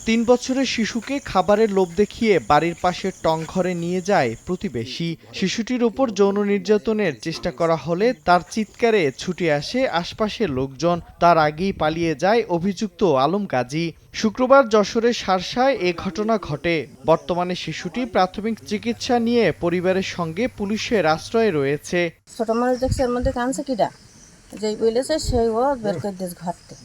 ৩ বছরের শিশুকে খাবারের লোভ দেখিয়ে বাড়ির পাশের টংঘরে নিয়ে যায় প্রতিবেশী। শিশুটির উপর যৌন নির্যাতনের চেষ্টা করা হলে তার চিৎকারে ছুটে আসে আশপাশের লোকজন। তার আগেই পালিয়ে যায় অভিযুক্ত আলম গাজী। শুক্রবার যশোরের শার্শায় এ ঘটনা ঘটে। বর্তমানে শিশুটি প্রাথমিক চিকিৎসা নিয়ে পরিবারের সঙ্গে পুলিশের আশ্রয়ে রয়েছে। ছোট মানুষ দেখছে এর মধ্যে কানছে কিডা, যেই বলেছে সেই ও বের করে দিয়েছে ঘর থেকে।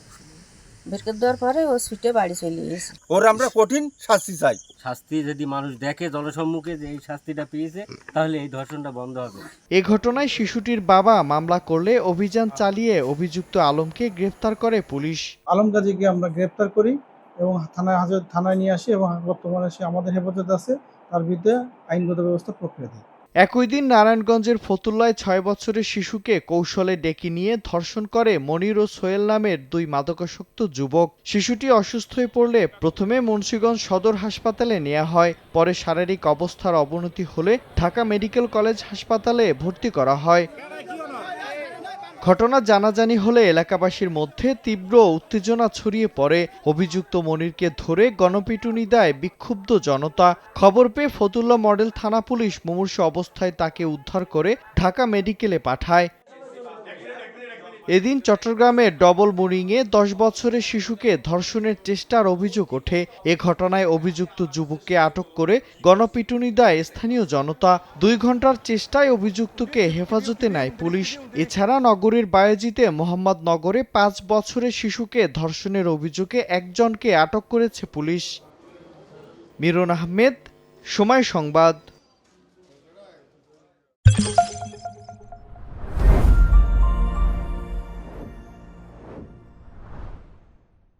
বের করে দেওয়ার পরে ও ছুটে বাড়ি চলে গেছে। ওর আমরা কঠিন শাস্তি চাই। শাস্তি যদি মানুষ দেখে জনসম্মুখে যে এই শাস্তিটা পেয়েছে, তাহলে এই ধর্ষণটা বন্ধ হবে। এ ঘটনায় শিশুটির বাবা মামলা করলে অভিযান চালিয়ে অভিযুক্ত আলমকে গ্রেফতার করে পুলিশ। আলম গাজীকে আমরা গ্রেপ্তার করি এবং থানায় নিয়ে আসি এবং বর্তমানে সে আমাদের হেফাজতে আছে। তার বিরুদ্ধে আইনগত ব্যবস্থা প্রক্রিয়া দিই। একই দিন নারায়ণগঞ্জের ফতুল্লায় ৬ বছরের শিশুকে কৌশলে ডেকে নিয়ে ধর্ষণ করে মনির ও সোহেল নামের দুই মাদকাসক্ত যুবক। শিশুটি অসুস্থ হয়ে পড়লে প্রথমে মুন্সিগঞ্জ সদর হাসপাতালে নেওয়া হয়, পরে শারীরিক অবস্থার অবনতি হলে ঢাকা মেডিকেল কলেজ হাসপাতালে ভর্তি করা হয়। ঘটনা জানাজানি হলে এলাকাবাসীর মধ্যে তীব্র উত্তেজনা ছড়িয়ে পড়ে। অভিযুক্ত মনিরকে ধরে গণপিটুনি দেয় বিক্ষুব্ধ জনতা। খবর পেয়ে ফতুল্লা মডেল থানা পুলিশ মুমূর্ষু অবস্থায় তাকে উদ্ধার করে ঢাকা মেডিকেলে পাঠায়। এদিন চট্টগ্রামের ডবল মুরিংয়ে ১০ বছরের শিশুকে ধর্ষণের চেষ্টার অভিযোগ ওঠে। এ ঘটনায় অভিযুক্ত যুবককে আটক করে গণপিটুনি দেয় স্থানীয় জনতা। ২ ঘন্টার চেষ্টায় অভিযুক্তকে হেফাজতে নেয় পুলিশ। এছাড়া নগরীর বায়েজিতে মোহাম্মদনগরে ৫ বছরের শিশুকে ধর্ষণের অভিযোগে একজনকে আটক করেছে পুলিশ। মিরন আহমেদ, সময় সংবাদ।